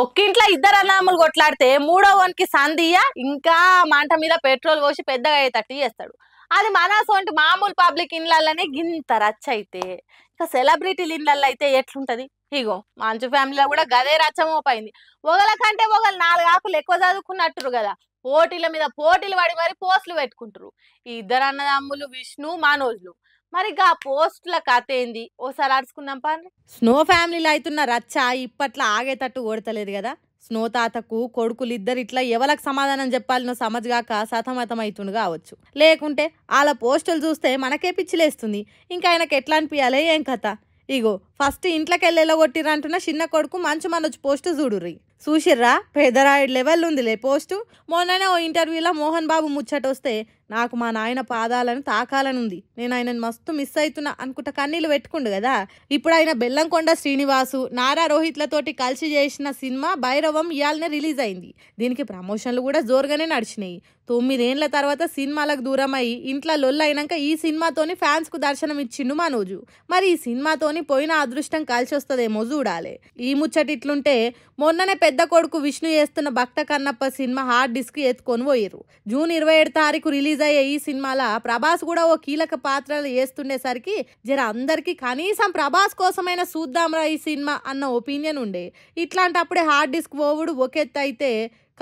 ఒక్కింట్లో ఇద్దరు అన్నదమ్ములు కొట్లాడితే మూడో వానికి సంధియ ఇంకా మంట మీద పెట్రోల్ పోసి పెద్దగా అయ్యేటట్టు చేస్తాడు. అది మనసొంటి మామూలు పబ్లిక్ ఇళ్ళల్లోనే గింత రచ్చ అయితే ఇక సెలబ్రిటీల ఇళ్ళల్లో అయితే ఎట్లుంటది? ఇగో మంచు ఫ్యామిలీలో కూడా గదే రచ్చ మోపైంది. ఒకళ్ళ కంటే ఒకళ్ళు 4 ఆకులు ఎక్కువ చదువుకున్నట్టురు కదా, పోటీల మీద పోటీలు పడి మరి పోస్టులు పెట్టుకుంటారు ఈ ఇద్దరు అన్నదమ్ములు విష్ణు మనోజ్లు. మరి గా పోస్టుల కథ ఏంది ఓసారి అడుచుకుందాం పాండి. స్నో ఫ్యామిలీలో అవుతున్న రచ్చ ఇప్పట్లో ఆగేటట్టు ఓడతలేదు కదా. స్నో తాతకు కొడుకులు ఇద్దరు ఇట్లా ఎవరికి సమాధానం చెప్పాలనో సమజ్గాక సతమతం అవుతుండు కావచ్చు. లేకుంటే వాళ్ళ పోస్టులు చూస్తే మనకే పిచ్చిలేస్తుంది. ఇంకా ఆయనకు ఎట్లా అనిపించాలి ఏం కథ? ఇగో ఫస్ట్ ఇంట్లోకి వెళ్ళేలా కొట్టిరంటున్న చిన్న కొడుకు మంచు మనోజ్ పోస్టు చూడుర్రి. చూసిర్రా? పెదరాయుడు లెవెల్ ఉందిలే పోస్టు. మొన్ననే ఓ ఇంటర్వ్యూలో మోహన్ బాబు ముచ్చట వస్తే నాకు మా నాయన పాదాలను తాకాలనుంది, నేను ఆయనను మస్తు మిస్ అవుతున్నా అనుకుంటా కన్నీళ్ళు పెట్టుకుండు కదా. ఇప్పుడు ఆయన బెల్లంకొండ శ్రీనివాసు నారా రోహిత్లతోటి కలిసి చేసిన సినిమా భైరవం ఇయాలనే రిలీజ్ అయింది. దీనికి ప్రమోషన్లు కూడా జోరుగానే నడిచినాయి. 9 ఏళ్ల తర్వాత సినిమాలకు దూరమై ఇంట్లో లొల్లైనాక ఈ సినిమాతోని ఫ్యాన్స్ కు దర్శనం ఇచ్చిండు మనోజు. మరి ఈ సినిమాతోని పోయిన అదృష్టం కలిసి వస్తుందేమో చూడాలి. ఈ ముచ్చట ఇట్లుంటే మొన్ననే పెద్ద కొడుకు విష్ణు చేస్తున్న భక్త కన్నప్ప సినిమా హార్డ్ డిస్క్ ఎత్తుకొని పోయిర్రు. జూన్ 27 తారీఖు రిలీజ్ అయ్యే ఈ సినిమాలో ప్రభాస్ కూడా ఓ కీలక పాత్రలు చేస్తుండేసరికి జర అందరికి కనీసం ప్రభాస్ కోసమైనా చూద్దాంరా ఈ సినిమా అన్న ఒపీనియన్ ఉండే. ఇట్లాంటప్పుడే హార్డ్ డిస్క్ పోవుడు ఒకెత్త అయితే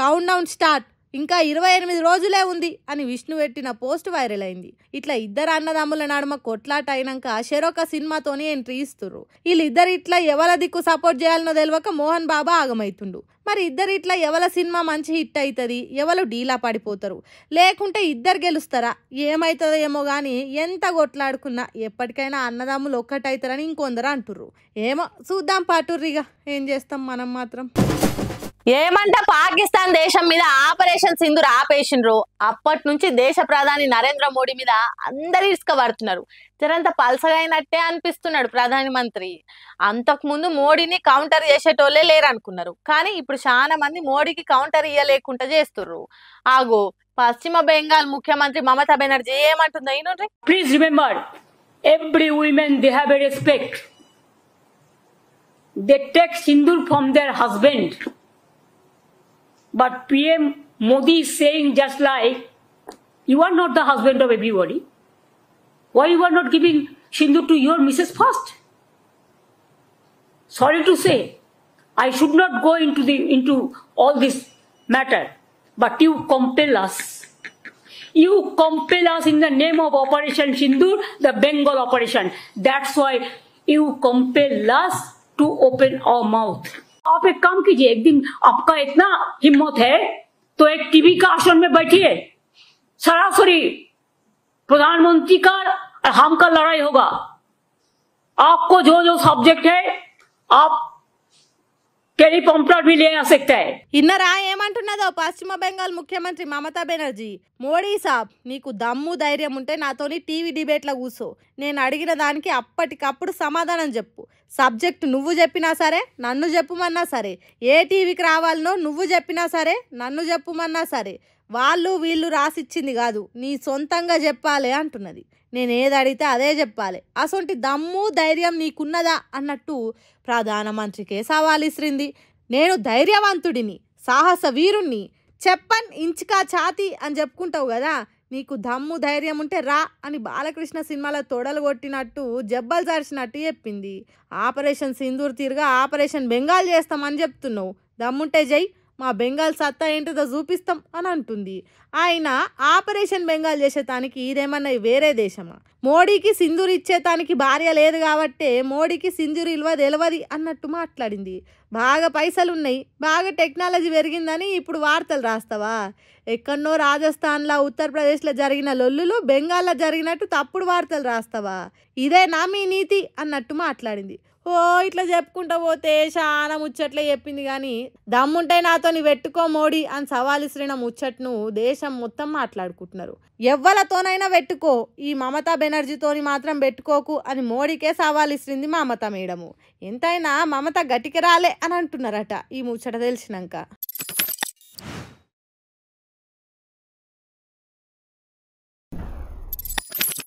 కౌంట్ డౌన్ స్టార్ట్, ఇంకా 28 రోజులే ఉంది అని విష్ణు పెట్టిన పోస్ట్ వైరల్ అయింది. ఇట్లా ఇద్దరు అన్నదమ్ముల నడుమ కొట్లాట అయినాక షెరొక సినిమాతోని ఎంట్రీ ఇస్తుర్రు. వీళ్ళిద్దరు ఇట్లా ఎవల దిక్కు సపోర్ట్ చేయాలనో తెలియక మోహన్ బాబా ఆగమైతుండు. మరి ఇద్దరు ఇట్లా ఎవల సినిమా మంచి హిట్ అవుతుంది, ఎవరు డీలా పడిపోతారు, లేకుంటే ఇద్దరు గెలుస్తారా ఏమవుతుందో ఏమో కానీ ఎంత కొట్లాడుకున్నా ఎప్పటికైనా అన్నదమ్ములు ఒక్కటవుతారని ఇంకొందరు అంటుర్రు. ఏమో చూద్దాం పాటుర్రిగా, ఏం చేస్తాం మనం మాత్రం. ఏమంట పాకిస్తాన్ దేశం మీద ఆపరేషన్ సింధూర్ ఆపేసిండ్రు. అప్పటి నుంచి దేశ ప్రధాని నరేంద్ర మోడీ మీద అందరు ఇసుకబడుతున్నారు. జరంత పల్సగా అయినట్టే అనిపిస్తున్నాడు ప్రధాని మంత్రి. అంతకు ముందు మోడీని కౌంటర్ చేసేటోళ్ళే లేరనుకున్నారు, కానీ ఇప్పుడు చాలా మంది మోడీకి కౌంటర్ ఇయ్యలేకుండా చేస్తుర్రు. ఆగో పశ్చిమ బెంగాల్ ముఖ్యమంత్రి మమతా బెనర్జీ ఏమంటుందో ఈయన. Please remember, every women they have a respect. They take Sindoor from there husband. But PM Modi is saying just like, you are not the husband of everybody. Why you are not giving Sindoor to your Mrs. first? Sorry to say, I should not go into all this matter, but you compel us. You compel us in the name of Operation Sindoor, the Bengal operation. That's why you compel us to open our mouth. आप एक काम कीजिए, एक दिन आपका इतना हिम्मत है तो एक टीवी का आसन में बैठिए, सरासरी प्रधानमंत्री का और हम का लड़ाई होगा. आपको जो जो सब्जेक्ट है आप టెలిపాంప్టర్ भी ले आ सकता है. ఇన్నరా ఏమంటున్నదో పశ్చిమ బెంగాల్ ముఖ్యమంత్రి మమతా బెనర్జీ. మోడీ సాబ్, నీకు దమ్ము ధైర్యం ఉంటే నాతోని టీవీ డిబేట్లో కూర్చో, నేను అడిగిన దానికి అప్పటికప్పుడు సమాధానం చెప్పు. సబ్జెక్ట్ నువ్వు చెప్పినా సరే, నన్ను చెప్పుమన్నా సరే, ఏ టీవీకి రావాలనో నువ్వు చెప్పినా సరే, నన్ను చెప్పుమన్నా సరే, వాళ్ళు వీళ్ళు రాసిచ్చింది కాదు, నీ సొంతంగా చెప్పాలి అంటున్నది. నేను ఏది అడిగితే అదే చెప్పాలి. అసొంటి దమ్ము ధైర్యం నీకున్నదా అన్నట్టు ప్రధానమంత్రికే సవాలిస్రింది. నేను ధైర్యవంతుడిని, సాహస వీరుణ్ణి, చెప్పన్ ఇంచుకా ఛాతి అని చెప్పుకుంటావు కదా, నీకు దమ్ము ధైర్యం ఉంటే రా అని బాలకృష్ణ సినిమాలో తొడలు కొట్టినట్టు జబ్బలు జరిచినట్టు చెప్పింది. ఆపరేషన్ సింధూర్ తీరుగా ఆపరేషన్ బెంగాల్ చేస్తామని చెప్తున్నావు, దమ్ముంటే జై, మా బెంగాల్ సత్తా ఏంటిదో చూపిస్తాం అని అంటుంది. ఆయన ఆపరేషన్ బెంగాల్ చేసేతానికి ఇదేమన్నా వేరే దేశమా? మోడీకి సింధూర్ ఇచ్చేతానికి భార్య లేదు కాబట్టే మోడీకి సింధూర్ ఇల్వ తెలియదు అన్నట్టు మాట్లాడింది. బాగా పైసలున్నాయి, బాగా టెక్నాలజీ పెరిగిందని ఇప్పుడు వార్తలు రాస్తావా? ఎక్కడనో రాజస్థాన్లో ఉత్తరప్రదేశ్లో జరిగిన లొల్లులు బెంగాల్లో జరిగినట్టు తప్పుడు వార్తలు రాస్తావా? ఇదే నా మీ నీతి అన్నట్టు మాట్లాడింది. ఓ ఇట్లా చెప్పుకుంటూ పోతే చాలా ముచ్చట్లే చెప్పింది, కానీ దమ్ముంటే నాతోని పెట్టుకో మోడీ అని సవాలిసిన ముచ్చట్ను దేశం మొత్తం మాట్లాడుకుంటున్నారు. ఎవ్వలతోనైనా పెట్టుకో, ఈ మమతా బెనర్జీతోని మాత్రం పెట్టుకోకు అని మోడీకే సవాలిస్తుంది మమతా మేడము. ఎంతైనా మమత గట్టికి రాలే అని అంటున్నారట ఈ ముచ్చట తెలిసినాక.